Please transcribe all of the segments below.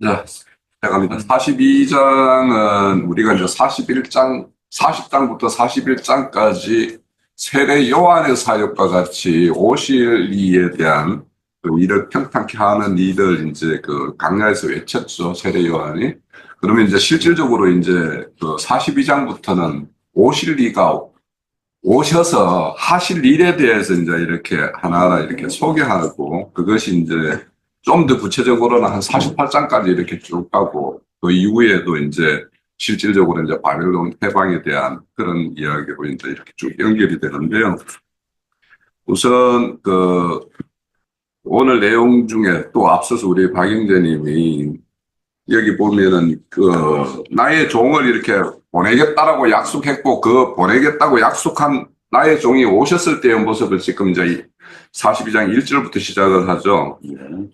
자, 시작합니다. 42장은 우리가 이제 40장부터 41장까지 세례 요한의 사역과 같이 오실 이에 대한 그 일을 평탄케 하는 이들 이제 그 강야에서 외쳤죠. 세례 요한이. 그러면 이제 실질적으로 이제 그 42장부터는 오실 이가 오셔서 하실 일에 대해서 이제 이렇게 하나하나 이렇게 소개하고 그것이 이제 좀 더 구체적으로는 한 48장까지 이렇게 쭉 가고 그 이후에도 이제 실질적으로 이제 바벨론 해방에 대한 그런 이야기로 이제 이렇게 쭉 연결이 되는데요. 우선 그 오늘 내용 중에 또 앞서서 우리 박영재님이 여기 보면은 그 나의 종을 이렇게 보내겠다라고 약속했고 그 보내겠다고 약속한 나의 종이 오셨을 때의 모습을 지금 이제 42장 1절부터 시작을 하죠.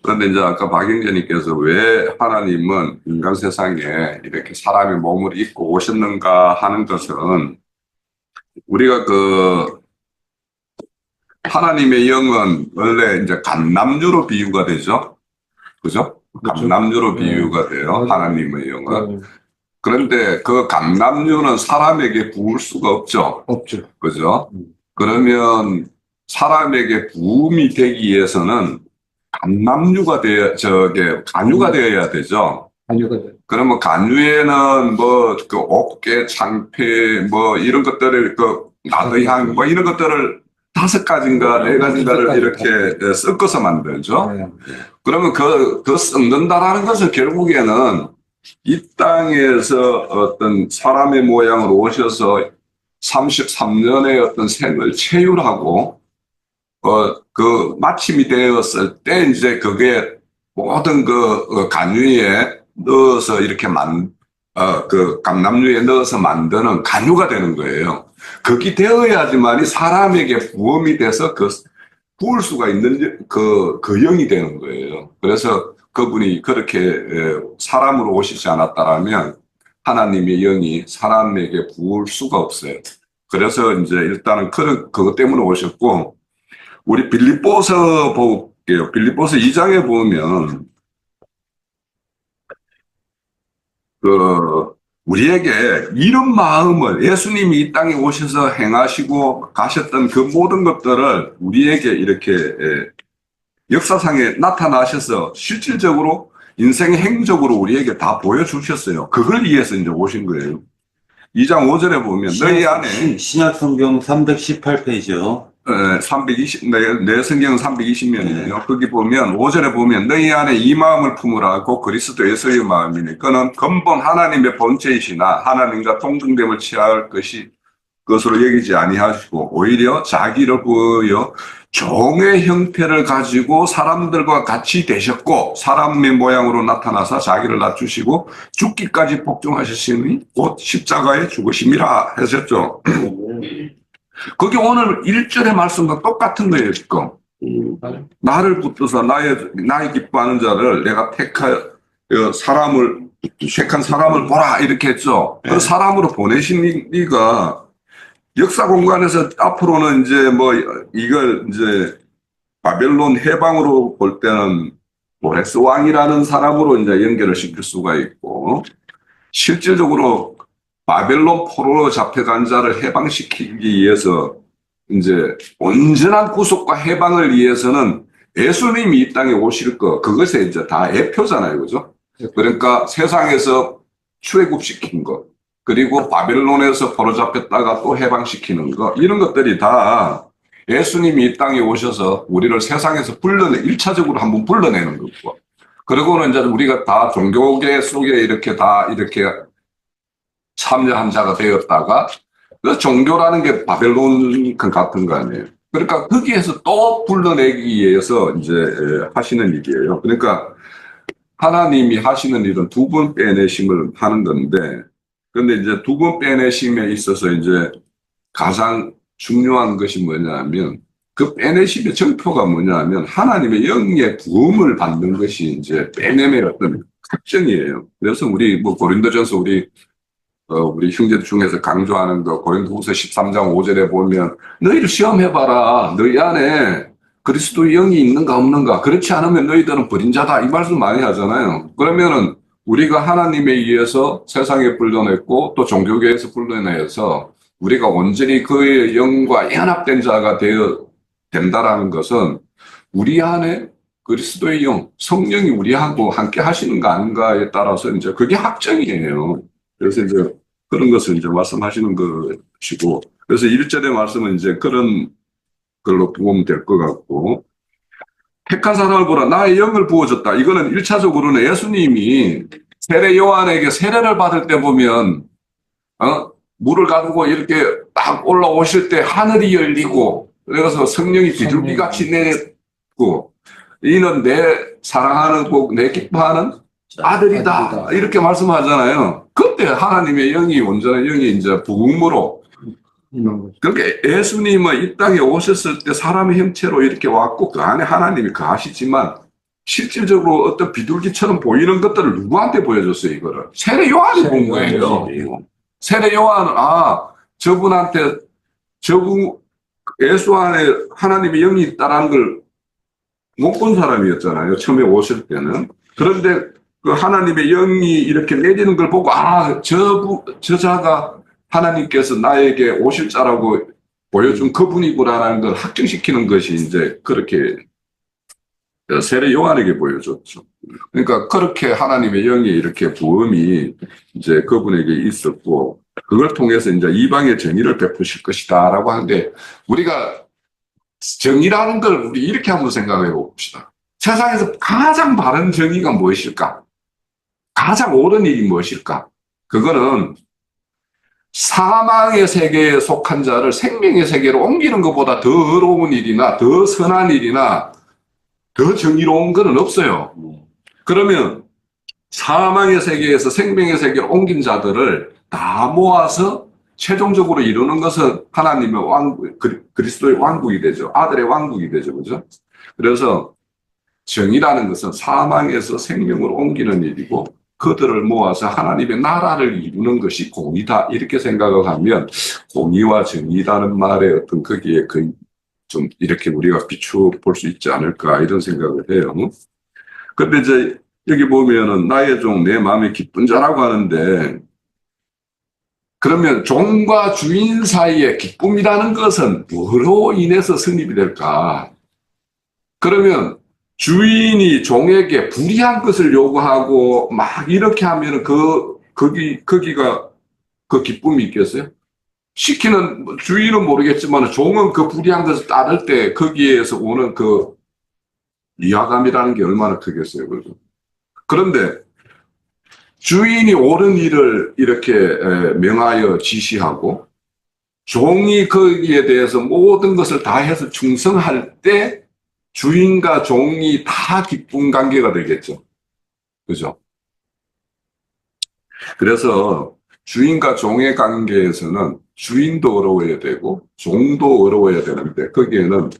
그런데 이제 아까 박영재님께서 왜 하나님은 인간 세상에 이렇게 사람의 몸을 입고 오셨는가 하는 것은 우리가 그 하나님의 영은 원래 이제 감남유로 비유가 되죠. 그죠? 그렇죠. 감남유로 비유가 돼요. 하나님의 영은. 네. 그런데 그 감남유는 사람에게 부을 수가 없죠. 없죠. 그죠? 그러면 사람에게 부음이 되기 위해서는 감남유가 간유가 되어야 되죠. 간유가 돼. 그러면 간유에는 뭐 그 어깨, 창패 뭐 이런 것들을 그 나드향 뭐 이런 것들을 5가지인가 4가지인가를 이렇게 섞어서 만들죠. 네. 그러면 그 섞는다라는 것은 결국에는 이 땅에서 어떤 사람의 모양으로 오셔서 33년의 어떤 생을 체휼하고, 그 마침이 되었을 때 이제 그게 모든 그 간유에 넣어서 이렇게 그 감남유에 넣어서 만드는 간유가 되는 거예요. 그게 되어야지만이 사람에게 부음이 돼서 부을 수가 있는 그 영이 되는 거예요. 그래서 그분이 그렇게 사람으로 오시지 않았다라면 하나님의 영이 사람에게 부을 수가 없어요. 그래서 이제 일단은 그것 때문에 오셨고, 우리 빌립보서 볼게요. 빌립보서 2장에 보면 우리에게 이런 마음을 예수님이 이 땅에 오셔서 행하시고 가셨던 그 모든 것들을 우리에게 이렇게 역사상에 나타나셔서 실질적으로 인생의 행적으로 우리에게 다 보여주셨어요. 그걸 위해서 이제 오신 거예요. 2장 5절에 보면 너희 안에 신약성경 318페이지요. 320, 내 성경은 320면이에요. 거기 보면 5절에 보면 너희 안에 이 마음을 품으라. 곧 그리스도 예수의 마음이니 그는 근본 하나님의 본체이시나 하나님과 동등됨을 취할 것으로 여기지 아니하시고 오히려 자기를 보여 종의 형태를 가지고 사람들과 같이 되셨고 사람의 모양으로 나타나서 자기를 낮추시고 죽기까지 복종하셨으니 곧 십자가에 죽으심이라 하셨죠. 그게 오늘 1절의 말씀과 똑같은 거예요, 지금. 나를 붙들어서 나의 기뻐하는 자를 내가 택한 사람을 보라, 이렇게 했죠. 그 사람으로 보내신 이가 역사 공간에서 앞으로는 이제 뭐 이걸 이제 바벨론 해방으로 볼 때는 모레스 왕이라는 사람으로 이제 연결을 시킬 수가 있고, 실질적으로 바벨론 포로로 잡혀간 자를 해방시키기 위해서 이제 온전한 구속과 해방을 위해서는 예수님이 이 땅에 오실 그것에 이제 다 애표잖아요. 그죠? 그러니까 세상에서 출애굽시킨 것, 그리고 바벨론에서 포로 잡혔다가 또 해방시키는 것, 이런 것들이 다 예수님이 이 땅에 오셔서 우리를 세상에서 1차적으로 한번 불러내는 거고, 그리고는 이제 우리가 다 종교계 속에 이렇게 참여한 자가 되었다가 그 종교라는 게 바벨론 같은 거 아니에요. 그러니까 거기에서 또 불러내기 위해서 이제 하시는 일이에요. 그러니까 하나님이 하시는 일은 2번 빼내심을 하는 건데, 근데 이제 2번 빼내심에 있어서 이제 가장 중요한 것이 뭐냐면 그 빼내심의 정표가 뭐냐면 하나님의 영의 부음을 받는 것이 이제 빼냄의 어떤 특징이에요. 그래서 우리 뭐 고린도전서 우리 형제들 중에서 강조하는 거 고린도후서 13장 5절에 보면 너희를 시험해봐라. 너희 안에 그리스도의 영이 있는가 없는가, 그렇지 않으면 너희들은 버린 자다, 이 말씀 많이 하잖아요. 그러면은 우리가 하나님에 의해서 세상에 불러냈고 또 종교계에서 불러내서 우리가 온전히 그의 영과 연합된 자가 되어 된다라는 것은 우리 안에 그리스도의 영, 성령이 우리하고 함께 하시는가 아닌가에 따라서 이제 그게 확정이에요. 그래서 이제 그런 것을 이제 말씀하시는 것이고, 그래서 1절의 말씀은 이제 그런 걸로 보면 될 것 같고, 택한 사람을 보라, 나의 영을 부어줬다. 이거는 1차적으로는 예수님이 세례 요한에게 세례를 받을 때 보면, 물을 가지고 이렇게 딱 올라오실 때 하늘이 열리고, 그래서 성령이 비둘기같이 내렸고, 이는 내 사랑하는 꼭 내 기뻐하는 아들이다. 이렇게 말씀하잖아요. 그때 하나님의 영이, 온전한 영이 이제 부흥으로. 그렇게 예수님은 이 땅에 오셨을 때 사람의 형체로 이렇게 왔고 그 안에 하나님이 거하시지만 실질적으로 어떤 비둘기처럼 보이는 것들을 누구한테 보여줬어요, 이거를? 세례 요한이 본 거예요. 세례 요한은, 저분한테, 예수 안에 하나님의 영이 있다는 걸 못 본 사람이었잖아요, 처음에 오실 때는. 그런데 그 하나님의 영이 이렇게 내리는 걸 보고, 저 자가 하나님께서 나에게 오실 자라고 보여준 그분이구나라는 걸 확증시키는 것이 이제 그렇게 세례 요한에게 보여줬죠. 그러니까 그렇게 하나님의 영이 이렇게 부음이 이제 그분에게 있었고, 그걸 통해서 이제 이방의 정의를 베푸실 것이다라고 하는데, 우리가 정의라는 걸 우리 이렇게 한번 생각해 봅시다. 세상에서 가장 바른 정의가 무엇일까? 가장 옳은 일이 무엇일까? 그거는 사망의 세계에 속한 자를 생명의 세계로 옮기는 것보다 더 어려운 일이나 더 선한 일이나 더 정의로운 것은 없어요. 그러면 사망의 세계에서 생명의 세계로 옮긴 자들을 다 모아서 최종적으로 이루는 것은 하나님의 왕국, 그리스도의 왕국이 되죠. 아들의 왕국이 되죠. 그죠? 그래서 정의라는 것은 사망에서 생명으로 옮기는 일이고, 그들을 모아서 하나님의 나라를 이루는 것이 공의다, 이렇게 생각을 하면 공의와 정의라는 말에 어떤 거기에 좀 이렇게 우리가 비추어 볼 수 있지 않을까, 이런 생각을 해요. 근데 이제 여기 보면은 나의 종 내 마음에 기쁜 자라고 하는데, 그러면 종과 주인 사이의 기쁨이라는 것은 뭐로 인해서 성립이 될까? 그러면 주인이 종에게 불이한 것을 요구하고 막 이렇게 하면은 거기가 그 기쁨이 있겠어요? 시키는 주인은 모르겠지만 종은 그 불이한 것을 따를 때 거기에서 오는 그 위화감이라는 게 얼마나 크겠어요. 그런데 주인이 옳은 일을 이렇게 명하여 지시하고 종이 거기에 대해서 모든 것을 다 해서 충성할 때 주인과 종이 다 기쁜 관계가 되겠죠. 그죠? 그래서 주인과 종의 관계에서는 주인도 어려워야 되고 종도 어려워야 되는데, 거기에는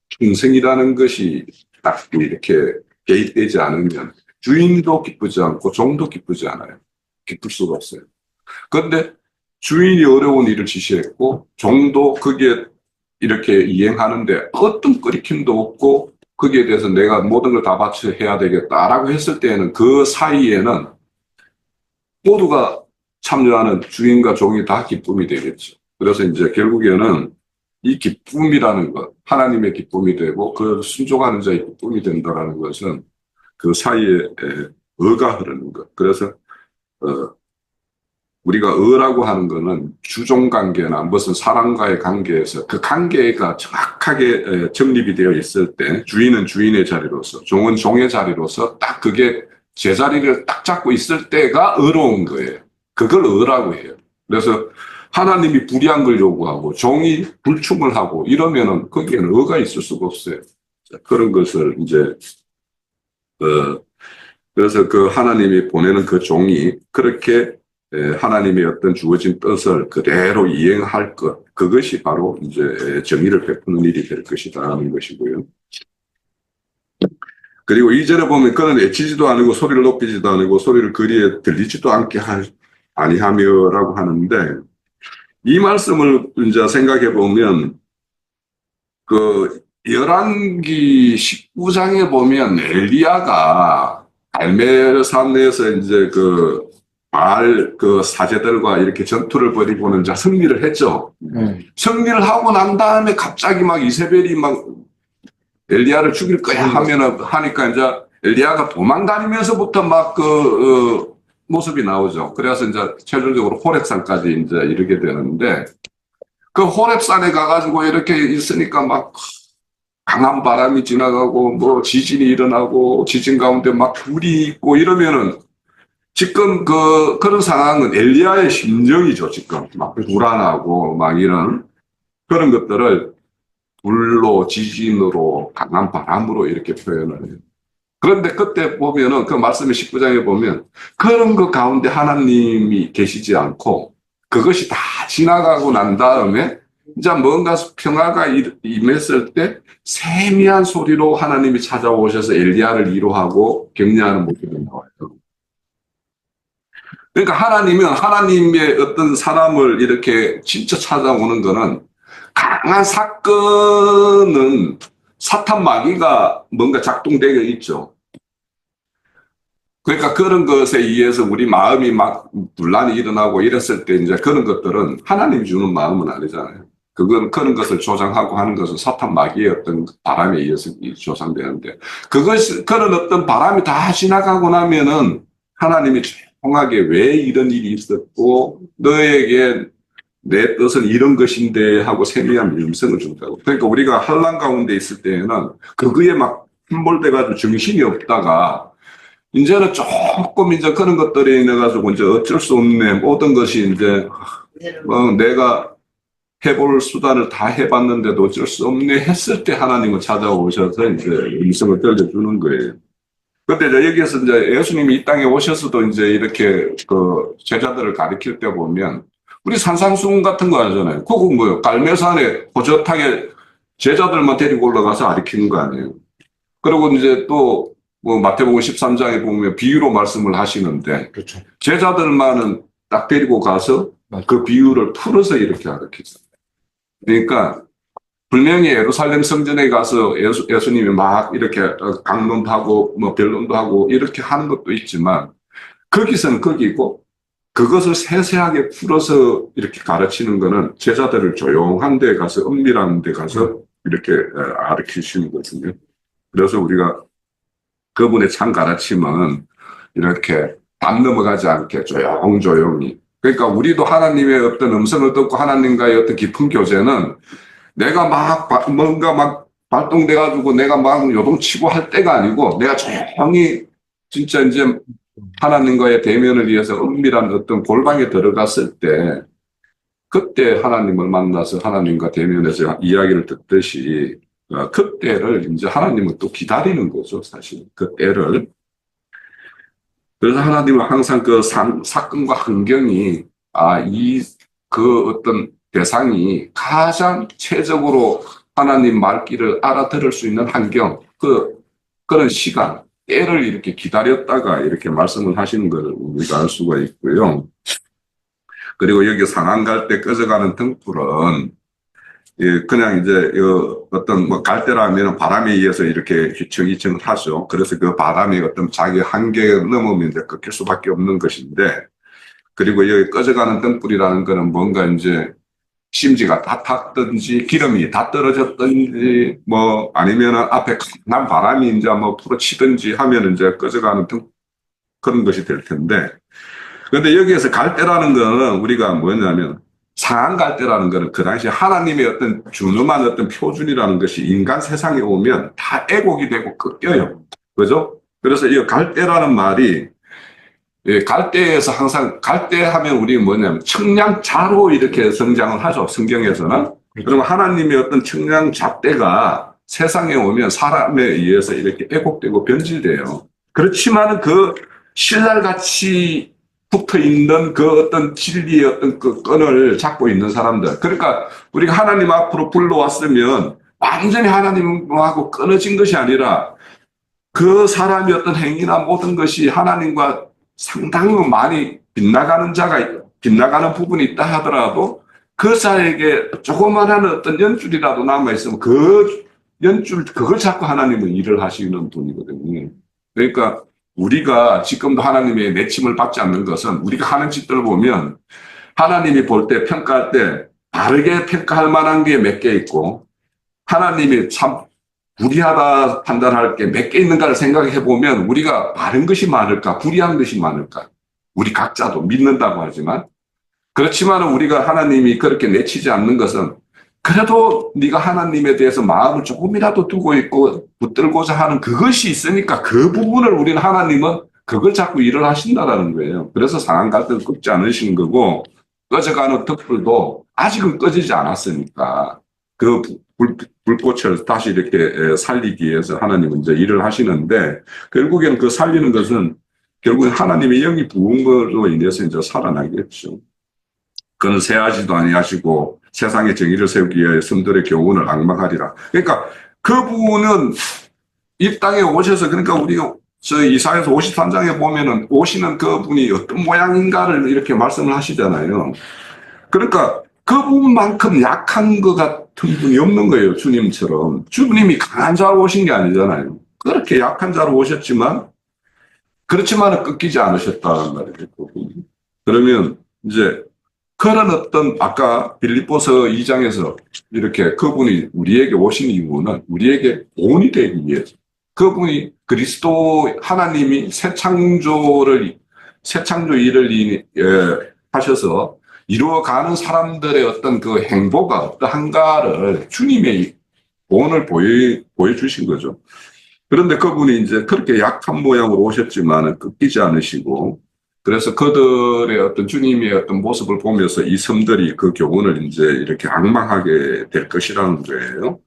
충성이라는 것이 딱 이렇게 개입되지 않으면 주인도 기쁘지 않고 종도 기쁘지 않아요. 기쁠 수가 없어요. 그런데 주인이 어려운 일을 지시했고 종도 거기에 이렇게 이행하는데 어떤 꺼리낌도 없고 거기에 대해서 내가 모든 걸 다 바쳐 해야 되겠다라고 했을 때에는 그 사이에는 모두가 참여하는 주인과 종이 다 기쁨이 되겠죠. 그래서 이제 결국에는 이 기쁨이라는 것, 하나님의 기쁨이 되고 그 순종하는 자의 기쁨이 된다라는 것은 그 사이에 의가 흐르는 것. 그래서 우리가 의라고 하는 것은 주종관계나 무슨 사람과의 관계에서 그 관계가 정확하게 정립이 되어 있을 때 주인은 주인의 자리로서 종은 종의 자리로서 딱 그게 제자리를 딱 잡고 있을 때가 의로운 거예요. 그걸 의라고 해요. 그래서 하나님이 불의한 걸 요구하고 종이 불충을 하고 이러면은 거기에는 의가 있을 수가 없어요. 그런 것을 이제 그래서 그 하나님이 보내는 그 종이 그렇게 하나님의 어떤 주어진 뜻을 그대로 이행할 것, 그것이 바로 이제 정의를 베푸는 일이 될 것이다라는 것이고요. 그리고 2절에 보면 그는 애치지도 않고 소리를 높이지도 않고 소리를 거리에 들리지도 않게 아니하며라고 하는데, 이 말씀을 이제 생각해 보면 그 열왕기 19장에 보면 엘리야가 갈멜산에서 이제 그 사제들과 이렇게 전투를 벌이고는 이제 승리를 했죠. 승리를 하고 난 다음에 갑자기 막 이세벨이 막 엘리야를 죽일 거야 하니까 이제 엘리야가 도망다니면서부터 막 모습이 나오죠. 그래서 이제 최종적으로 호렙산까지 이제 이르게 되는데 그 호렙산에 가가지고 이렇게 있으니까 막 강한 바람이 지나가고 뭐 지진이 일어나고 지진 가운데 막 불이 있고 이러면은 지금 그런 상황은 엘리야의 심정이죠. 지금 막 불안하고 막 이런 그런 것들을 불로 지진으로 강한 바람으로 이렇게 표현을 해요. 그런데 그때 보면은 그 말씀의 19장에 보면 그런 그 가운데 하나님이 계시지 않고 그것이 다 지나가고 난 다음에 이제 뭔가 평화가 임했을 때 세미한 소리로 하나님이 찾아오셔서 엘리야를 위로하고 격려하는 모습이 나와요. 그러니까 하나님은 하나님의 어떤 사람을 이렇게 진짜 찾아오는 거는 강한 사건은 사탄 마귀가 뭔가 작동되어 있죠. 그러니까 그런 것에 의해서 우리 마음이 막 분란이 일어나고 이랬을 때 이제 그런 것들은 하나님이 주는 마음은 아니잖아요. 그런 것을 조장하고 하는 것은 사탄 마귀의 어떤 바람에 의해서 조장되는데 그런 어떤 바람이 다 지나가고 나면은 하나님이 조용하게 왜 이런 일이 있었고 너에게 내 뜻은 이런 것인데 하고 세미한 음성을 준다고. 그러니까 우리가 환난 가운데 있을 때에는 그거에 막 함몰돼가지고 정신이 없다가 이제는 조금 이제 그런 것들이 있어가지고 이제 어쩔 수 없네. 모든 것이 이제 내가 해볼 수단을 다 해봤는데도 어쩔 수 없네 했을 때 하나님은 찾아오셔서 이제 음성을 들려주는 거예요. 근데 이제 여기에서 이제 예수님이 이 땅에 오셔서도 이제 이렇게 그 제자들을 가르칠 때 보면 우리 산상수훈 같은 거 하잖아요. 그거 뭐요? 갈매산에 호젓하게 제자들만 데리고 올라가서 가르치는 거 아니에요. 그리고 이제 또 뭐 마태복음 13장에 보면 비유로 말씀을 하시는데 그렇죠. 제자들만은 딱 데리고 가서 그 비유를 풀어서 이렇게 가르치죠. 그러니까 분명히 예루살렘 성전에 가서 예수님이 막 이렇게 강론하고 뭐 변론도 하고 이렇게 하는 것도 있지만 거기서는 거기고 그것을 세세하게 풀어서 이렇게 가르치는 거는 제자들을 조용한 데 가서 은밀한 데 가서 이렇게 가르치시는 거거든요. 그래서 우리가 그분의 참 가르침은 이렇게 담 넘어가지 않게 조용조용히. 그러니까 우리도 하나님의 어떤 음성을 듣고 하나님과의 어떤 깊은 교제는 내가 뭔가 막 발동돼가지고 내가 막 요동치고 할 때가 아니고 내가 조용히 진짜 이제 하나님과의 대면을 위해서 은밀한 어떤 골방에 들어갔을 때 그때 하나님을 만나서 하나님과 대면해서 이야기를 듣듯이 그때를 이제 하나님은 또 기다리는 거죠, 사실. 그 때를. 그래서 하나님은 항상 그 사건과 환경이, 그 어떤 대상이 가장 최적으로 하나님 말귀를 알아들을 수 있는 환경, 그런 시간, 때를 이렇게 기다렸다가 이렇게 말씀을 하시는 걸 우리가 알 수가 있고요. 그리고 여기 상한 갈 때 꺼져가는 등불은 그냥 이제 어떤 뭐 갈대라면 바람에 의해서 이렇게 휘청휘청 하죠. 그래서 그 바람이 어떤 자기 한계에 넘으면 이제 꺾일 수밖에 없는 것인데, 그리고 여기 꺼져가는 등불이라는 거는 뭔가 이제 심지가 다 탔든지 기름이 다 떨어졌든지 뭐 아니면 앞에 강한 바람이 이제 뭐 풀어치든지 하면 이제 꺼져가는 그런 것이 될 텐데, 그런데 여기에서 갈대라는 거는 우리가 뭐냐면 상한 갈대라는 거는 그 당시 하나님의 어떤 준엄한 어떤 표준이라는 것이 인간 세상에 오면 다 애곡이 되고 꺾여요. 그죠? 그래서 이 갈대라는 말이 갈대에서 항상 갈대하면 우리 뭐냐면 청량자로 이렇게 성장을 하죠. 성경에서는. 그러면 하나님의 어떤 청량잣대가 세상에 오면 사람에 의해서 이렇게 애곡되고 변질돼요. 그렇지만은 그 신랄같이 붙어 있는 그 어떤 진리의 어떤 그 끈을 잡고 있는 사람들. 그러니까 우리가 하나님 앞으로 불러왔으면 완전히 하나님하고 끊어진 것이 아니라 그 사람의 어떤 행위나 모든 것이 하나님과 상당히 많이 빗나가는 부분이 있다 하더라도 그 사에게 조그만한 어떤 연줄이라도 남아있으면 그 연줄, 그걸 자꾸 하나님은 일을 하시는 분이거든요. 그러니까 우리가 지금도 하나님의 내침을 받지 않는 것은 우리가 하는 짓들을 보면 하나님이 볼 때, 평가할 때 바르게 평가할 만한 게 몇 개 있고 하나님이 참 불의하다 판단할 게 몇 개 있는가를 생각해 보면 우리가 바른 것이 많을까, 불의한 것이 많을까. 우리 각자도 믿는다고 하지만 그렇지만 우리가 하나님이 그렇게 내치지 않는 것은 그래도 네가 하나님에 대해서 마음을 조금이라도 두고 있고 붙들고자 하는 그것이 있으니까 그 부분을 우리는 하나님은 그걸 자꾸 일을 하신다라는 거예요. 그래서 상한 갈등을 끊지 않으시는 거고 꺼져가는 덕불도 아직은 꺼지지 않았으니까 그 불꽃을 다시 이렇게 살리기 위해서 하나님은 이제 일을 하시는데 결국에는 그 살리는 것은 결국엔 하나님의 영이 부은 것으로 인해서 이제 살아나겠죠. 그는 세하지도 아니하시고 세상의 정의를 세우기 위하여 성들의 교훈을 앙망하리라. 그러니까 그분은 이 땅에 오셔서 그러니까 우리가 저 이사야서 53장에 보면은 오시는 그분이 어떤 모양인가를 이렇게 말씀을 하시잖아요. 그러니까 그분만큼 약한 것 같은 분이 없는 거예요. 주님처럼. 주님이 강한 자로 오신 게 아니잖아요. 그렇게 약한 자로 오셨지만 그렇지만은 끊기지 않으셨다는 말이죠. 그분이. 그러면 이제 그런 어떤 아까 빌립보서 2장에서 이렇게 그분이 우리에게 오신 이유는 우리에게 본이 되기 위해서 그분이 그리스도 하나님이 새 창조 일을 하셔서 이루어가는 사람들의 어떤 그 행보가 어떠한가를 주님의 본을 보여주신 거죠. 그런데 그분이 이제 그렇게 약한 모양으로 오셨지만 끊기지 않으시고 그래서 그들의 어떤 주님의 어떤 모습을 보면서 이 섬들이 그 교훈을 이제 이렇게 앙망하게 될 것이라는 거예요.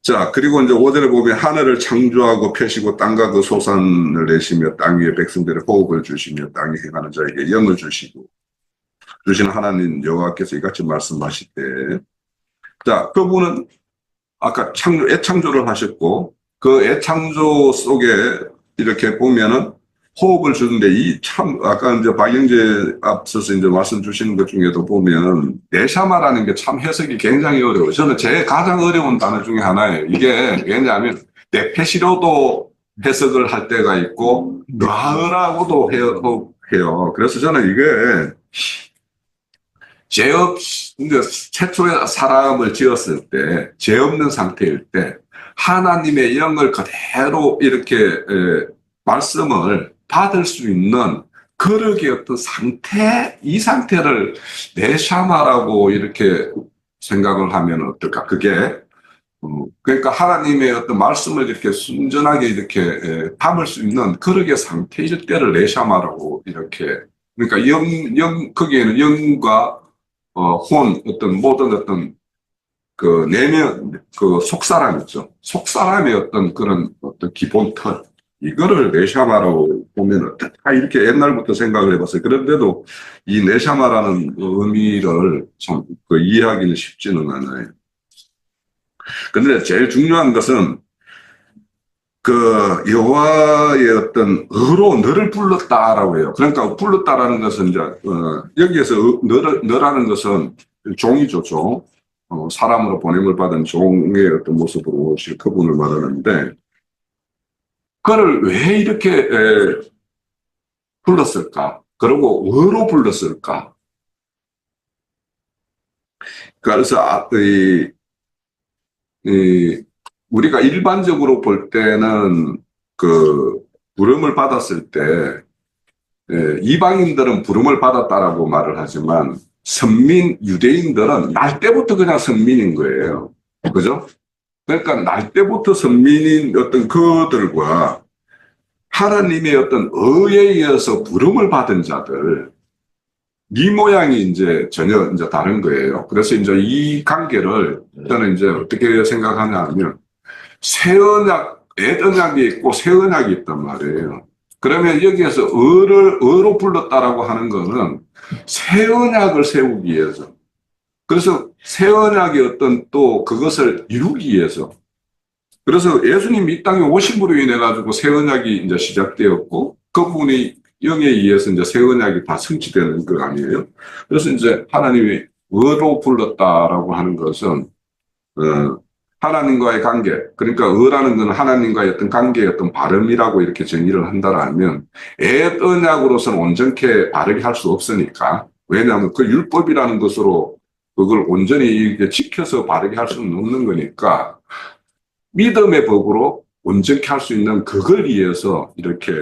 자, 그리고 이제 5절에 보면 하늘을 창조하고 펴시고 땅과 그 소산을 내시며 땅 위에 백성들의 호흡을 주시며 땅에 행하는 자에게 영을 주시고 주시는 하나님 여호와께서 이같이 말씀하실 때, 자, 그분은 아까 애창조를 하셨고 그 애창조 속에 이렇게 보면은 호흡을 주는데 이 참 아까 이제 박영재 앞서서 이제 말씀 주시는 것 중에도 보면 네샤마라는 게 참 해석이 굉장히 어려워요. 저는 제 가장 어려운 단어 중에 하나예요. 이게 왜냐하면 네페시로도 해석을 할 때가 있고 라흐라고도 해요. 그래서 저는 이게 최초의 사람을 지었을 때 죄 없는 상태일 때 하나님의 영을 그대로 이렇게 말씀을 받을 수 있는 그러기 어떤 상태, 이 상태를 네샤마라고 이렇게 생각을 하면 어떨까? 그게 그러니까 하나님의 어떤 말씀을 이렇게 순전하게 이렇게 담을 수 있는 그러기의 상태일 때를 네샤마라고 이렇게 그러니까 거기에는 영과 혼 어떤 모든 어떤 그 내면 그 속사람 있죠. 속사람의 어떤 그런 어떤 기본 틀 이거를 네샤마라고 보면 다 이렇게 옛날부터 생각을 해봤어요. 그런데도 이 네샤마라는 의미를 참 이해하기는 쉽지는 않아요. 근데 제일 중요한 것은 그 여호와의 어떤 의로 너를 불렀다라고 해요. 그러니까 불렀다라는 것은 이제 여기에서 너라는 것은 종이죠, 종. 사람으로 보냄을 받은 종의 어떤 모습으로 그분을 말하는데 그를 왜 이렇게 불렀을까? 그리고 뭐로 불렀을까? 그래서 우리가 일반적으로 볼 때는 그 부름을 받았을 때 이방인들은 부름을 받았다라고 말을 하지만 선민 유대인들은 날 때부터 그냥 선민인 거예요. 그죠? 그러니까 날 때부터 선민인 어떤 그들과 하나님의 어떤 의에 의해서 부름을 받은 자들, 이 모양이 이제 전혀 이제 다른 거예요. 그래서 이제 이 관계를 저는 이제 어떻게 생각하냐 하면 새 언약, 옛 언약이 있고 새 언약이 있단 말이에요. 그러면 여기에서 의로 불렀다라고 하는 거는 새 언약을 세우기 위해서. 그래서 새 언약의 어떤 또 그것을 이루기 위해서. 그래서 예수님이 이 땅에 오심으로 인해 가지고 새 언약이 이제 시작되었고 그분이 영에 의해서 이제 새 언약이 다 성취되는 거 아니에요. 그래서 이제 하나님이 의로 불렀다라고 하는 것은 하나님과의 관계, 그러니까 의라는 건 하나님과의 어떤 관계의 어떤 발음이라고 이렇게 정의를 한다라면 옛 언약으로서는 온전케 바르게 할 수 없으니까. 왜냐하면 그 율법이라는 것으로 그걸 온전히 이렇게 지켜서 바르게 할 수는 없는 거니까 믿음의 법으로 온전케 할 수 있는 그걸 위해서 이렇게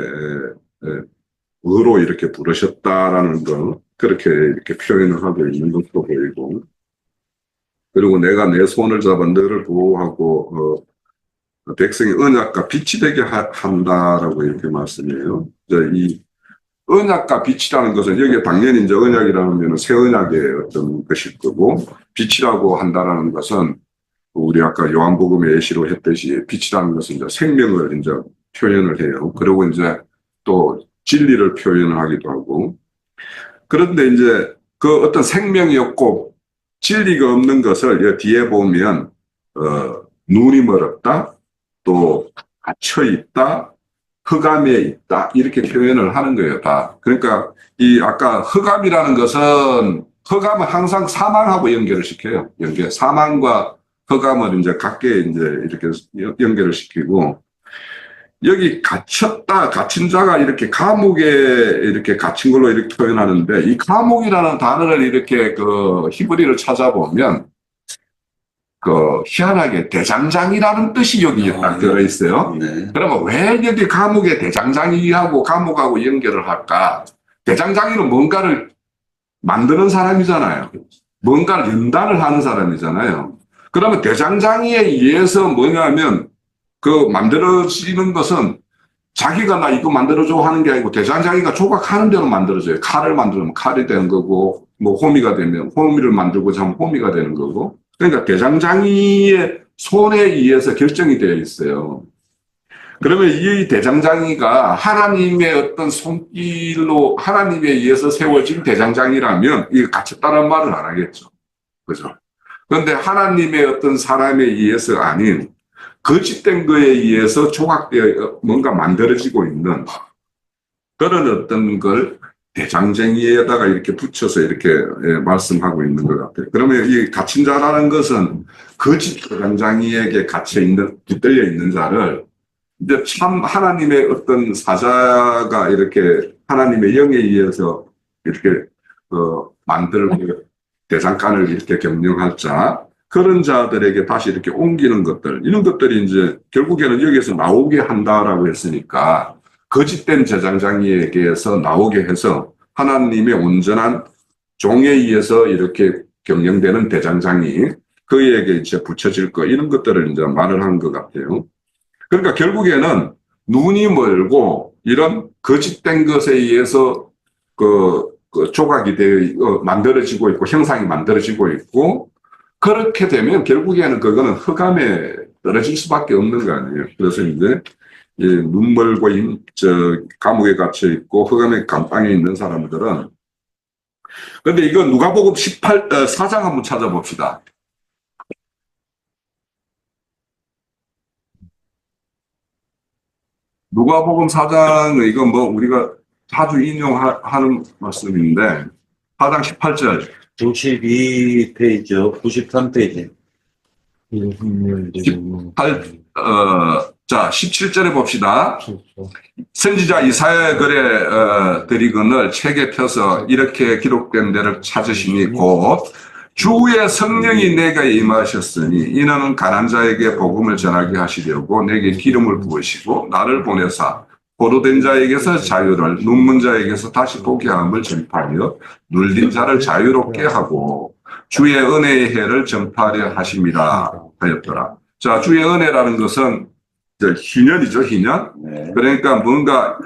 의로 이렇게 부르셨다라는 걸 그렇게 이렇게 표현을 하고 있는 것도 보이고, 그리고 내가 내 손을 잡아 너를 보호하고 백성의 언약과 빛이 되게 한다라고 이렇게 말씀해요. 이 언약과 빛이라는 것은 여기에 당연히 이제 언약이라면 새 언약의 어떤 것일 거고, 빛이라고 한다라는 것은 우리 아까 요한복음에 예시로 했듯이 빛이라는 것은 이제 생명을 이제 표현을 해요. 그리고 이제 또 진리를 표현하기도 하고. 그런데 이제 그 어떤 생명이 없고 진리가 없는 것을 뒤에 보면 눈이 멀었다, 또 갇혀 있다, 흑암에 있다 이렇게 표현을 하는 거예요. 다. 그러니까 이 아까 흑암이라는 것은 흑암은 항상 사망하고 연결을 시켜요. 사망과 흑암을 이제 각계 이제 이렇게 연결을 시키고, 여기 갇힌 자가 이렇게 감옥에 이렇게 갇힌 걸로 이렇게 표현하는데, 이 감옥이라는 단어를 이렇게 그 히브리를 찾아보면 희한하게 대장장이라는 뜻이 여기 딱 들어있어요. 네. 그러면 왜 여기 감옥에 대장장이하고 감옥하고 연결을 할까? 대장장이는 뭔가를 만드는 사람이잖아요. 뭔가를 연단을 하는 사람이잖아요. 그러면 대장장이에 의해서 뭐냐면 만들어지는 것은 자기가 나 이거 만들어줘 하는 게 아니고 대장장이가 조각하는 대로 만들어져요. 칼을 만들면 칼이 되는 거고, 뭐 호미가 되면 호미를 만들고자 하면 호미가 되는 거고. 그러니까 대장장이의 손에 의해서 결정이 되어 있어요. 그러면 이 대장장이가 하나님의 어떤 손길로 하나님에 의해서 세워진 대장장이라면 이게 갇혔다는 말을 안 하겠죠. 그죠? 그런데 하나님의 어떤 사람에 의해서 아닌 거짓된 거에 의해서 조각되어 뭔가 만들어지고 있는 그런 어떤 걸 대장쟁이에다가 이렇게 붙여서 이렇게 말씀하고 있는 것 같아요. 그러면 이 갇힌 자라는 것은 거짓 대장장이에게 붙들려 있는 자를 이제 참 하나님의 어떤 사자가 이렇게 하나님의 영에 의해서 이렇게 만들고 대장간을 이렇게 경영할 자, 그런 자들에게 다시 이렇게 옮기는 것들, 이런 것들이 이제 결국에는 여기에서 나오게 한다라고 했으니까 거짓된 제장장이에게서 나오게 해서 하나님의 온전한 종에 의해서 이렇게 경영되는 대장장이 그에게 이제 붙여질 거, 이런 것들을 이제 말을 한 것 같아요. 그러니까 결국에는 눈이 멀고 이런 거짓된 것에 의해서 조각이 만들어지고 있고 형상이 만들어지고 있고, 그렇게 되면 결국에는 그거는 흑암에 떨어질 수밖에 없는 거 아니에요. 그래서 이제 눈 멀고 감옥에 갇혀 있고 흑암의 감방에 있는 사람들은, 근데 이거 누가복음 4장 한번 찾아봅시다. 누가복음 4장은 이건 뭐 우리가 자주 인용하는 말씀인데 4장 18절 92페이지요. 93페이지. 17절에 봅시다. 선지자 이사야의 글에 드리거늘 책에 펴서 이렇게 기록된 데를 찾으시니 곧 주의 성령이 내게 임하셨으니 이는 가난한 자에게 복음을 전하게 하시려고 내게 기름을 부으시고 나를 보내사 포로된 자에게서 자유를, 눈먼 자에게서 다시 보게 함을 전파하여 눌린 자를 자유롭게 하고 주의 은혜의 해를 전파하려 하심이라 하였더라. 자, 주의 은혜라는 것은 희년이죠, 희년. 네. 그러니까 뭔가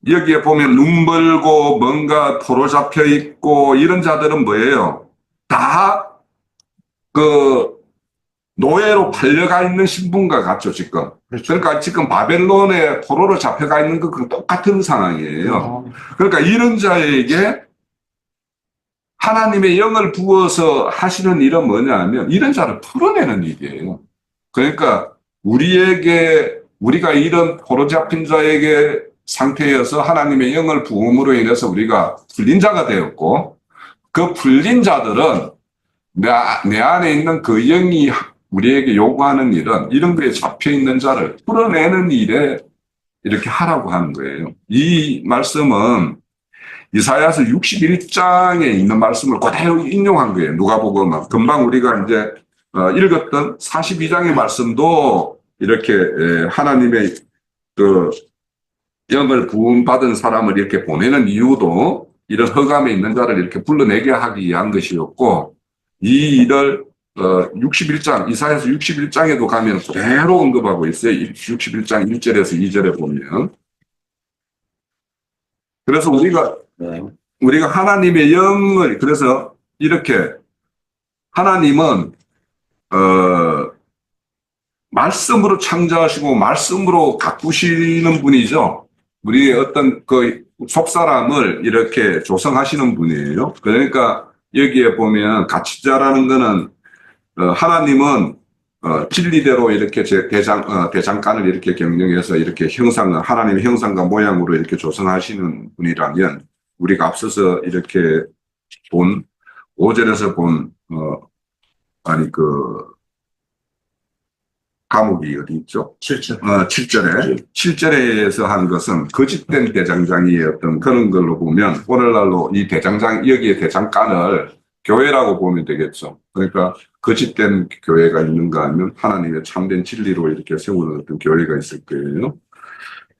여기에 보면 눈 멀고 뭔가 포로 잡혀 있고 이런 자들은 뭐예요? 다 노예로 팔려가 있는 신분과 같죠, 지금. 그러니까 지금 바벨론에 포로로 잡혀가 있는 그 똑같은 상황이에요. 그러니까 이런 자에게 하나님의 영을 부어서 하시는 일은 뭐냐 하면 이런 자를 풀어내는 일이에요. 그러니까 우리가 이런 포로 잡힌 자에게 상태여서 하나님의 영을 부음으로 인해서 우리가 풀린 자가 되었고, 그 풀린 자들은 내 안에 있는 그 영이 우리에게 요구하는 일은 이런 거에 잡혀 있는 자를 풀어내는 일에 이렇게 하라고 하는 거예요. 이 말씀은 이사야서 61장에 있는 말씀을 그대로 인용한 거예요. 누가복음은. 금방 우리가 이제 읽었던 42장의 말씀도 이렇게 하나님의 그 영을 부음받은 사람을 이렇게 보내는 이유도 이런 흑암에 있는 자를 이렇게 불러내게 하기 위한 것이었고, 이 일을 61장, 이사야서 61장에도 가면 그대로 언급하고 있어요. 61장 1절에서 2절에 보면. 그래서 우리가 하나님의 영을, 그래서 이렇게 하나님은 말씀으로 창조하시고 말씀으로 가꾸시는 분이죠. 우리의 어떤 그 속사람을 이렇게 조성하시는 분이에요. 그러니까 여기에 보면 가치자라는 거는 하나님은 진리대로 이렇게 대장간을 이렇게 경영해서 이렇게 하나님의 형상과 모양으로 이렇게 조성하시는 분이라면, 우리가 앞서서 이렇게 본 5절에서 본 감옥이 어디 있죠? 7절. 7절에서 한 것은 거짓된 대장장이의 어떤 그런 걸로 보면, 오늘날로 이 여기에 대장간을 교회라고 보면 되겠죠. 그러니까 거짓된 교회가 있는가 하면 하나님의 참된 진리로 이렇게 세우는 어떤 교회가 있을 거예요.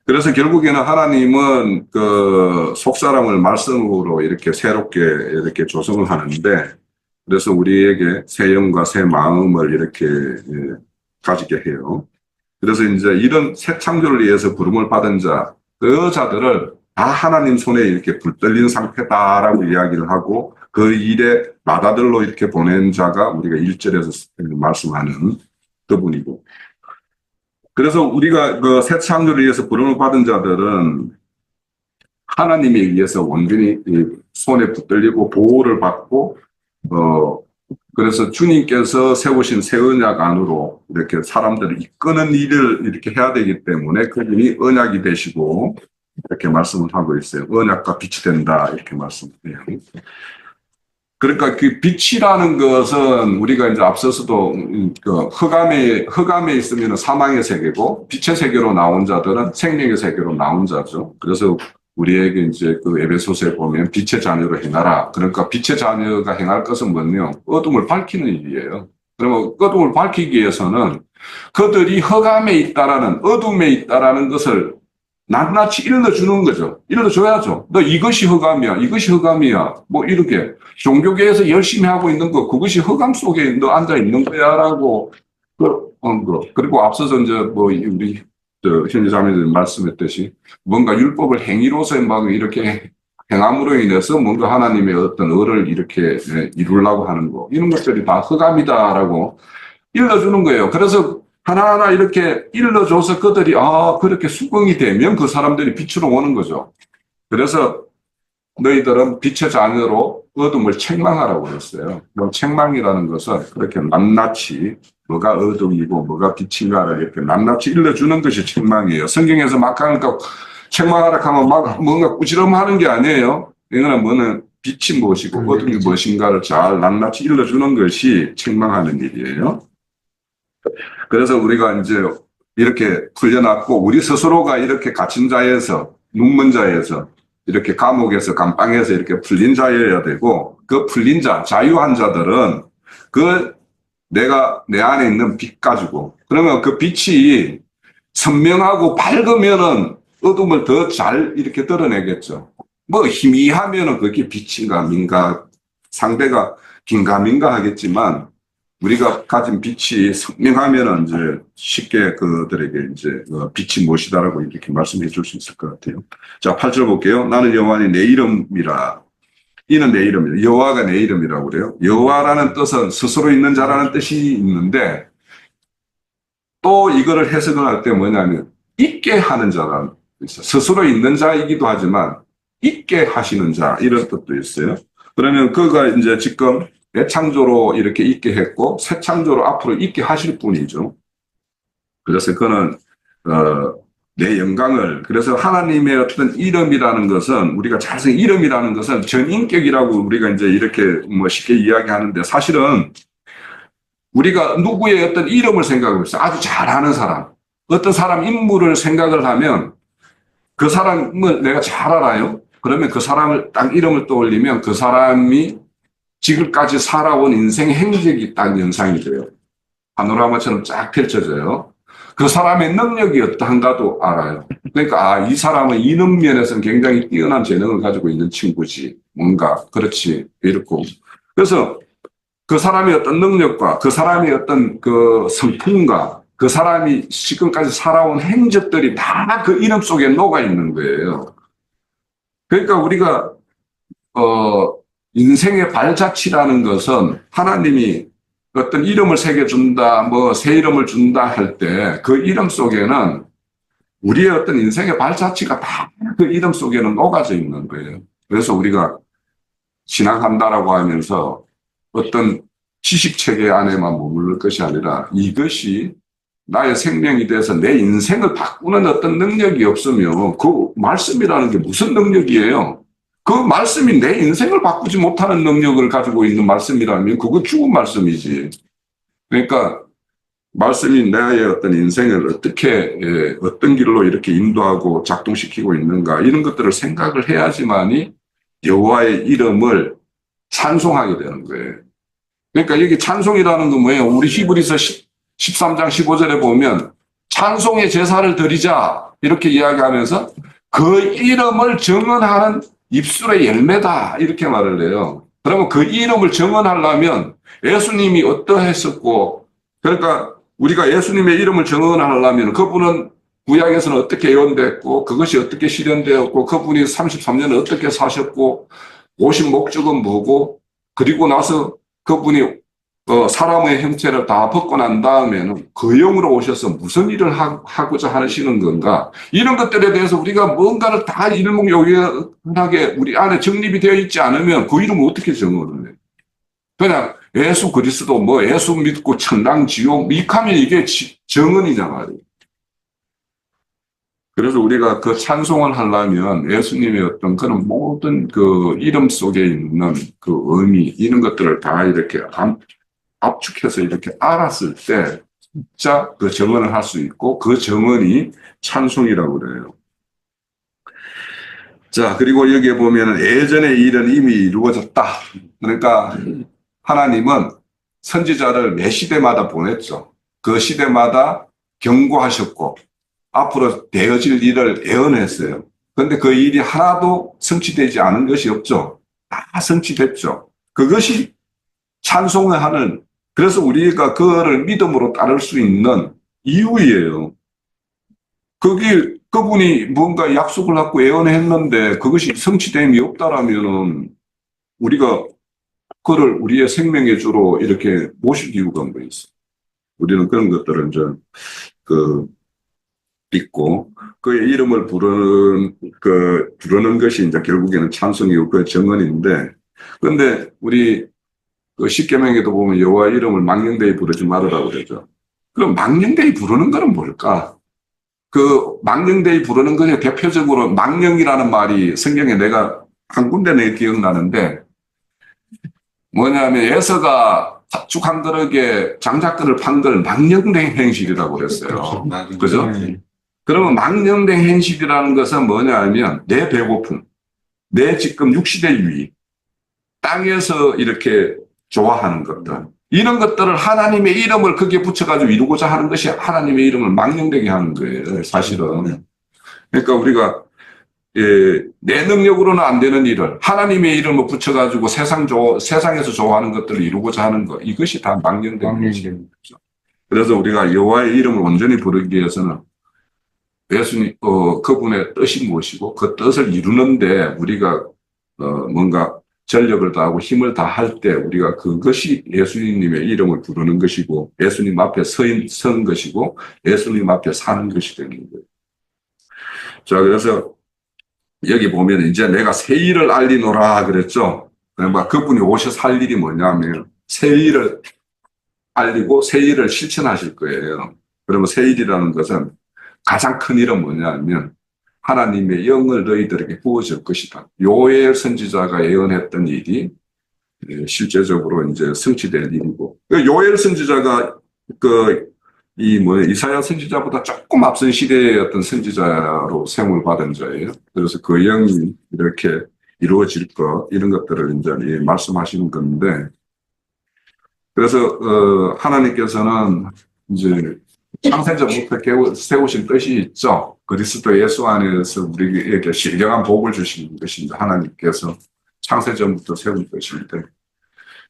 그래서 결국에는 하나님은 그 속사람을 말씀으로 이렇게 새롭게 이렇게 조성을 하는데, 그래서 우리에게 새 영과 새 마음을 이렇게 가지게 해요. 그래서 이제 이런 새 창조를 위해서 부름을 받은 그 자들을 다 하나님 손에 이렇게 붙들린 상태다라고 이야기를 하고, 그 일에 나다들로 이렇게 보낸 자가 우리가 1절에서 말씀하는 그분이고, 그래서 우리가 그 새 창조를 위해서 부름을 받은 자들은 하나님에 의해서 온전히 손에 붙들리고 보호를 받고, 그래서 주님께서 세우신 새 언약 안으로 이렇게 사람들을 이끄는 일을 이렇게 해야 되기 때문에 그분이 언약이 되시고 이렇게 말씀을 하고 있어요. 언약과 빛이 된다 이렇게 말씀해요. 그러니까 그 빛이라는 것은 우리가 이제 앞서서도 그 흑암에 있으면 사망의 세계고, 빛의 세계로 나온 자들은 생명의 세계로 나온 자죠. 그래서 우리에게 이제 그 에베소서에 보면 빛의 자녀로 행하라. 그러니까 빛의 자녀가 행할 것은 뭐냐? 어둠을 밝히는 일이에요. 그러면 어둠을 밝히기 위해서는 그들이 흑암에 있다라는, 어둠에 있다라는 것을 낱낱이 일러주는 거죠. 일러줘야죠. 너 이것이 흑암이야. 이것이 흑암이야. 뭐 이렇게 종교계에서 열심히 하고 있는 거, 그것이 흑암 속에 너 앉아 있는 거야라고 그리고 앞서서 이제 뭐 우리 현지자매들 말씀했듯이 뭔가 율법을 행위로서 막 이렇게 행함으로 인해서 뭔가 하나님의 어떤 의를 이렇게 이루려고 하는 거, 이런 것들이 다 흑암이다라고 일러주는 거예요. 그래서 하나하나 이렇게 일러줘서 그들이 그렇게 수긍이 되면 그 사람들이 빛으로 오는 거죠. 그래서 너희들은 빛의 자녀로 어둠을 책망하라고 했어요. 그럼 책망이라는 것은 그렇게 낱낱이 뭐가 어둠이고 뭐가 빛인가를 이렇게 낱낱이 일러주는 것이 책망이에요. 성경에서 막 하니까 책망하라 하면 막 뭔가 꾸지람하는 게 아니에요. 이거는 뭐는 빛이 무엇이고 어둠이 무엇인가를 잘 낱낱이 일러주는 것이 책망하는 일이에요. 그래서 우리가 이제 이렇게 풀려났고, 우리 스스로가 이렇게 갇힌 자에서, 눈먼 자에서, 이렇게 감옥에서, 감방에서 이렇게 풀린 자여야 되고, 그 풀린 자, 자유한 자들은 내가 내 안에 있는 빛 가지고, 그러면 그 빛이 선명하고 밝으면은 어둠을 더 잘 이렇게 드러내겠죠. 뭐 희미하면은 그게 빛인가 민가, 상대가 긴가민가 하겠지만, 우리가 가진 빛이 선명하면은 이제 쉽게 그들에게 이제 빛이 무엇이다라고 이렇게 말씀해 줄 수 있을 것 같아요. 자, 8절 볼게요. 나는 여호와니 내 이름이라. 이는 내 이름이라. 여호와가 내 이름이라고 그래요. 여호와라는 뜻은 스스로 있는 자라는 뜻이 있는데, 또 이거를 해석을 할 때 뭐냐면 있게 하는 자라는 뜻이 있어요. 스스로 있는 자이기도 하지만 있게 하시는 자, 이런 뜻도 있어요. 그러면 그가 이제 지금 대창조로 이렇게 있게 했고 새 창조로 앞으로 있게 하실 분이죠. 그래서 그는 내 영광을, 그래서 하나님의 어떤 이름이라는 것은, 우리가 자생 이름이라는 것은 전인격이라고 우리가 이제 이렇게 뭐 쉽게 이야기하는데, 사실은 우리가 누구의 어떤 이름을 생각하고 있어요. 아주 잘하는 사람. 어떤 사람 인물을 생각을 하면 그 사람을 내가 잘 알아요. 그러면 그 사람을 딱 이름을 떠올리면 그 사람이 지금까지 살아온 인생 행적이 딱 연상이 돼요. 파노라마처럼 쫙 펼쳐져요. 그 사람의 능력이 어떠한가도 알아요. 그러니까 이 사람은 이런 면에서는 굉장히 뛰어난 재능을 가지고 있는 친구지. 뭔가 그렇지 이렇고. 그래서 그 사람의 어떤 능력과 그 사람의 어떤 그 성품과 그 사람이 지금까지 살아온 행적들이 다 그 이름 속에 녹아 있는 거예요. 그러니까 우리가 인생의 발자취라는 것은 하나님이 어떤 이름을 새겨준다, 뭐 새 이름을 준다 할 때 그 이름 속에는 우리의 어떤 인생의 발자취가 다 그 이름 속에는 녹아져 있는 거예요. 그래서 우리가 신앙한다라고 하면서 어떤 지식체계 안에만 머무를 것이 아니라 이것이 나의 생명이 돼서 내 인생을 바꾸는 어떤 능력이 없으면 그 말씀이라는 게 무슨 능력이에요? 그 말씀이 내 인생을 바꾸지 못하는 능력을 가지고 있는 말씀이라면 그거 죽은 말씀이지. 그러니까 말씀이 나의 어떤 인생을 어떻게 어떤 길로 이렇게 인도하고 작동시키고 있는가 이런 것들을 생각을 해야지만이 여호와의 이름을 찬송하게 되는 거예요. 그러니까 여기 찬송이라는 건 뭐예요? 우리 히브리서 13장 15절에 보면 찬송의 제사를 드리자 이렇게 이야기하면서 그 이름을 정언하는 입술의 열매다 이렇게 말을 해요. 그러면 그 이름을 정언하려면 예수님이 어떠했었고 그러니까 우리가 예수님의 이름을 정언하려면 그분은 구약에서는 어떻게 예언됐고 그것이 어떻게 실현되었고 그분이 33년을 어떻게 사셨고 오신 목적은 뭐고 그리고 나서 그분이 사람의 형체를 다 벗고 난 다음에는 그 영으로 오셔서 무슨 일을 하고자 하시는 건가 이런 것들에 대해서 우리가 뭔가를 다 일목요연하게 우리 안에 정립이 되어 있지 않으면 그 이름을 어떻게 정언을 해요? 그냥 예수 그리스도 뭐 예수 믿고 천당 지옥 이하면 이게 정언이냐 말이에요. 그래서 우리가 그 찬송을 하려면 예수님의 어떤 그런 모든 그 이름 속에 있는 그 의미 이런 것들을 다 이렇게 압축해서 이렇게 알았을 때 진짜 그 정언을 할 수 있고 그 정언이 찬송이라고 그래요. 자, 그리고 여기에 보면은 예전의 일은 이미 이루어졌다. 그러니까 하나님은 선지자를 매 시대마다 보냈죠. 그 시대마다 경고하셨고 앞으로 되어질 일을 예언했어요. 그런데 그 일이 하나도 성취되지 않은 것이 없죠. 다 성취됐죠. 그것이 찬송을 하는 그래서 우리가 그거를 믿음으로 따를 수 있는 이유예요. 그분이 뭔가 약속을 하고 예언했는데 그것이 성취됨이 없다라면은 우리가 그를 우리의 생명의 주로 이렇게 모실 이유가 뭐 있어? 우리는 그런 것들을 이제 믿고 그의 이름을 부르는 것이 이제 결국에는 찬송이고 그 정언인데 그런데 우리 그 십계명에도 보면 여호와 이름을 망령되이 부르지 말으라고 그러죠. 그럼 망령되이 부르는 거는 뭘까? 그 망령되이 부르는 것에 대표적으로 망령이라는 말이 성경에 내가 한 군데 내 기억나는데 뭐냐면 에서가 팥죽 한 그릇에 장작들을 판 걸 망령된 행실이라고 그랬어요. 그죠? 그러면 망령된 행실이라는 것은 뭐냐면 내 배고픔, 내 지금 육신의 유익, 땅에서 이렇게 좋아하는 것들 이런 것들을 하나님의 이름을 거기에 붙여가지고 이루고자 하는 것이 하나님의 이름을 망령되게 하는 거예요. 사실은. 그러니까 우리가 내 능력으로는 안 되는 일을 하나님의 이름을 붙여가지고 세상에서 좋아하는 것들을 이루고자 하는 것 이것이 다 망령된 것이죠. 그래서 우리가 여호와의 이름을 온전히 부르기 위해서는 예수님 그분의 뜻이 무엇이고 그 뜻을 이루는데 우리가 뭔가 전력을 다하고 힘을 다할 때 우리가 그것이 예수님의 이름을 부르는 것이고 예수님 앞에 선 것이고 예수님 앞에 사는 것이 되는 거예요. 자, 그래서 여기 보면 이제 내가 새 일을 알리노라 그랬죠. 그러니까 그분이 오셔서 할 일이 뭐냐면 새 일을 알리고 새 일을 실천하실 거예요. 그러면 새 일이라는 것은 가장 큰 일은 뭐냐면 하나님의 영을 너희들에게 부어줄 것이다. 요엘 선지자가 예언했던 일이 실제적으로 이제 성취될 일이고 그 요엘 선지자가 이사야 선지자보다 조금 앞선 시대의 어떤 선지자로 세움을 받은 자예요. 그래서 그 영이 이렇게 이루어질 것, 이런 것들을 이제 말씀하시는 건데, 그래서, 하나님께서는 이제 창세전부터 세우신 뜻이 있죠. 그리스도 예수 안에서 우리에게 신령한 복을 주시는 것인데, 하나님께서 창세전부터 세운 뜻인데,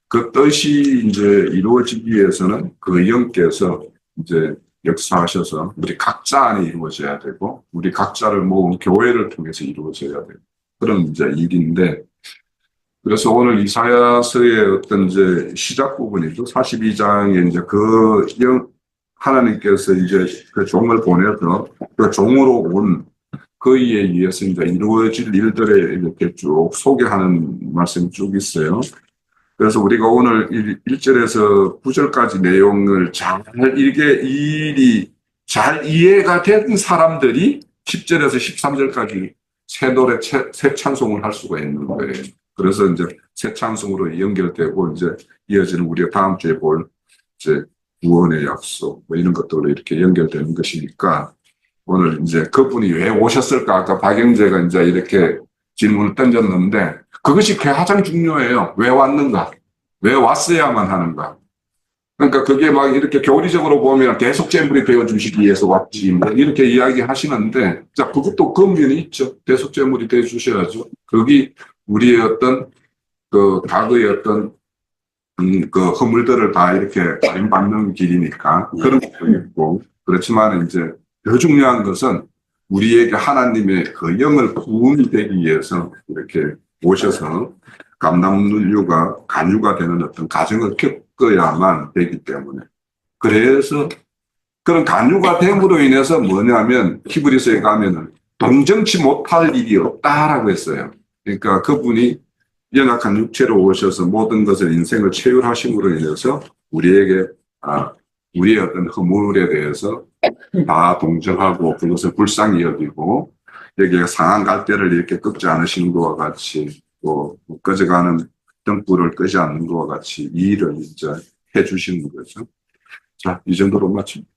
그 뜻이 이제 이루어지기 위해서는 그 영께서 이제 역사하셔서 우리 각자 안에 이루어져야 되고, 우리 각자를 모은 교회를 통해서 이루어져야 되고, 그런 이제 일인데, 그래서 오늘 이사야서의 어떤 이제 시작 부분이죠. 42장에 이제 하나님께서 이제 그 종을 보내서 그 종으로 온 그이에 의해서 이제 이루어질 일들에 이렇게 쭉 소개하는 말씀이 쭉 있어요. 그래서 우리가 오늘 1절에서 9절까지 내용을 이게 이 일이 잘 이해가 된 사람들이 10절에서 13절까지 새 노래, 새 찬송을 할 수가 있는 거예요. 그래서 이제 새 찬송으로 연결되고 이제 이어지는 우리가 다음 주에 볼 이제 구원의 약속 뭐 이런 것들로 이렇게 연결되는 것이니까 오늘 이제 그분이 왜 오셨을까? 아까 박영재가 이제 이렇게 질문을 던졌는데 그것이 가장 중요해요. 왜 왔는가? 왜 왔어야만 하는가? 그러니까 그게 막 이렇게 교리적으로 보면 대속죄물이 되어주시기 위해서 왔지 뭐 이렇게 이야기하시는데 자 그것도 근면이 있죠. 대속죄물이 되어주셔야죠. 거기 우리의 어떤 그 과거의 어떤 그 허물들을 다 이렇게 받는 길이니까 그런 것도 있고 그렇지만 이제 더 중요한 것은 우리에게 하나님의 그 영을 부음이 되기 위해서 이렇게 오셔서 감남윤류가 간유가 되는 어떤 과정을 겪어야만 되기 때문에 그래서 그런 간유가 됨으로 인해서 뭐냐면 히브리서에 가면은 동정치 못할 일이 없다라고 했어요. 그러니까 그분이 연약한 육체로 오셔서 모든 것을 인생을 체휼하심으로 인해서 우리에게 우리의 어떤 허물에 대해서 다 동정하고 그것을 불쌍히 여기고 여기에 상한 갈대를 이렇게 꺾지 않으시는 것과 같이 또 꺼져가는 등불을 끄지 않는 것과 같이 이 일을 이제 해주시는 거죠. 자, 이 정도로 마칩니다.